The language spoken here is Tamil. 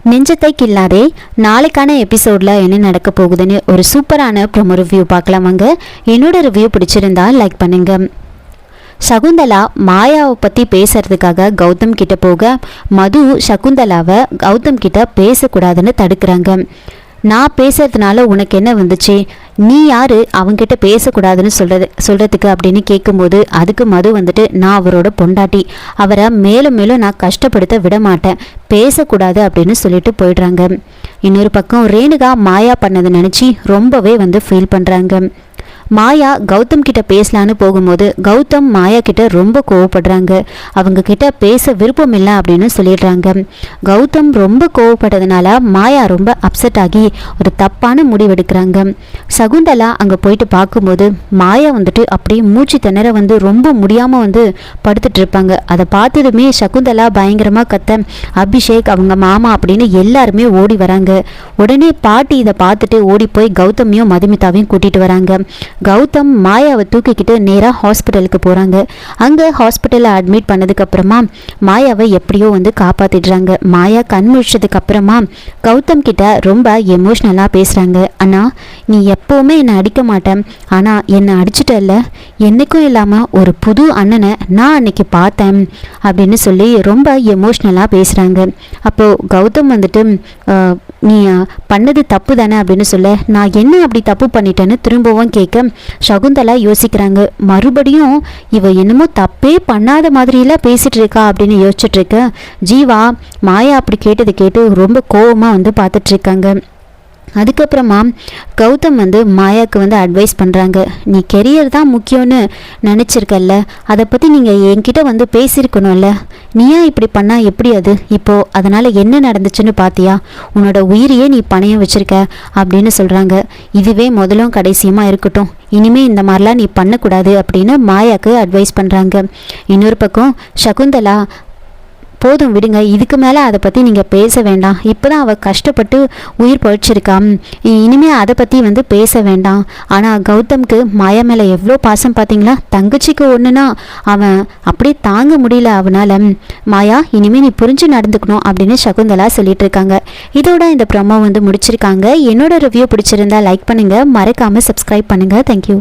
நெஞ்சத்தை கில்லாதே நாளைக்கான எபிசோடில் என்ன நடக்க போகுதுன்னு ஒரு சூப்பரான ப்ரோமோ ரிவ்யூ பார்க்கலாம் வாங்க. என்னோட ரிவ்யூ பிடிச்சிருந்தா லைக் பண்ணுங்க. சகுந்தலா மாயாவை பற்றி பேசுறதுக்காக கௌதம் கிட்ட போக மது சகுந்தலாவை கௌதம் கிட்ட பேசக்கூடாதுன்னு தடுக்கிறாங்க. நான் பேசுறதுனால உனக்கு என்ன வந்துச்சு, நீ யாரு அவங்கிட்ட பேசக்கூடாதுன்னு சொல்றதுக்கு அப்படின்னு கேட்கும்போது அதுக்கு மது வந்துட்டு நான் அவரோட பொண்டாட்டி, அவரை மேலும் மேலும் நான் கஷ்டப்படுத்த விட மாட்டேன், பேசக்கூடாது அப்படின்னு சொல்லிட்டு போயிடுறாங்க. இன்னொரு பக்கம் ரேணுகா மாயா பண்ணதை நினச்சி ரொம்பவே ஃபீல் பண்ணுறாங்க. மாயா கௌதம் கிட்ட பேசலான்னு போகும்போது கௌதம் மாயா கிட்ட ரொம்ப கோவப்படுறாங்க. அவங்க கிட்ட பேச விருப்பம் இல்லை அப்படின்னு சொல்லிடுறாங்க. கௌதம் ரொம்ப கோவப்படுறதுனால மாயா ரொம்ப அப்செட் ஆகி ஒரு தப்பான முடிவெடுக்கிறாங்க. சகுந்தலா அங்கே போயிட்டு பார்க்கும்போது மாயா அப்படியே மூச்சு திணற ரொம்ப முடியாமல் படுத்துட்டு இருப்பாங்க. அதை பார்த்ததுமே சகுந்தலா பயங்கரமாக கத்த அபிஷேக் அவங்க மாமா அப்படின்னு எல்லாருமே ஓடி வராங்க. உடனே பாட்டி இதை பார்த்துட்டு ஓடி போய் கௌதமையும் மதுமிதாவையும் கூட்டிட்டு வராங்க. கௌதம் மாயாவை தூக்கிக்கிட்டு நேராக ஹாஸ்பிட்டலுக்கு போகிறாங்க. அங்கே ஹாஸ்பிட்டலில் அட்மிட் பண்ணதுக்கு அப்புறமா மாயாவை எப்படியோ காப்பாற்றிடுறாங்க. மாயா கண் முழிச்சதுக்கு அப்புறமா கௌதம் கிட்ட ரொம்ப எமோஷ்னலாக பேசுகிறாங்க. அண்ணா, நீ எப்போவுமே என்னை அடிக்க மாட்டேன், ஆனால் என்னை அடிச்சிட்டல்ல, என்னைக்கும் இல்லாமல் ஒரு புது அண்ணனை நான் அன்னைக்கு பார்த்தேன் அப்படின்னு சொல்லி ரொம்ப எமோஷ்னலாக பேசுகிறாங்க. அப்போது கௌதம் நீ பண்ணது தப்பு தானே அப்படின்னு சொல்ல, நான் என்ன அப்படி தப்பு பண்ணிட்டேன்னு திரும்பவும் கேட்க சகுந்தலா யோசிக்கிறாங்க. மறுபடியும் இவ என்னமோ தப்பே பண்ணாத மாதிரிலாம் பேசிட்டு இருக்கா அப்படின்னு யோசிச்சுட்டு இருக்க ஜீவா மாயா அப்படி கேட்டது கேட்டு ரொம்ப கோவமாக பார்த்துட்டு இருக்காங்க. அதுக்கப்புறமா கௌதம் மாயாவுக்கு அட்வைஸ் பண்ணுறாங்க. நீ கெரியர் தான் முக்கியம்னு நினச்சிருக்கல்ல, அதை பற்றி நீங்கள் என்கிட்ட பேசியிருக்கணும்ல, நீயா இப்படி பண்ணால் எப்படி அது இப்போது, அதனால் என்ன நடந்துச்சுன்னு பார்த்தியா, உன்னோட உயிரையே நீ பணையம் வச்சுருக்க அப்படின்னு சொல்கிறாங்க. இதுவே முதலும் கடைசியுமா இருக்கட்டும், இனிமேல் இந்த மாதிரிலாம் நீ பண்ணக்கூடாது அப்படின்னு மாயாவுக்கு அட்வைஸ் பண்ணுறாங்க. இன்னொரு பக்கம் சகுந்தலா போதும் விடுங்க, இதுக்கு மேலே அதை பற்றி நீங்கள் பேச வேண்டாம், இப்போ தான் அவள் கஷ்டப்பட்டு உயிர் பழிச்சிருக்கான், இனிமேல் அதை பற்றி பேச வேண்டாம். ஆனால் கௌதம்க்கு மாயா மேலே எவ்வளோ பாசம் பார்த்தீங்களா, தங்கச்சிக்கு ஒன்றுனா அவன் அப்படியே தாங்க முடியல அவனால். மாயா, இனிமேல் நீ புரிஞ்சு நடந்துக்கணும் அப்படின்னு சகுந்தலா சொல்லிட்டு இருக்காங்க. இதோட இந்த ப்ரோமோ முடிச்சிருக்காங்க. என்னோட ரிவ்யூ பிடிச்சிருந்தா லைக் பண்ணுங்கள், மறக்காமல் சப்ஸ்கிரைப் பண்ணுங்கள். தேங்க்யூ.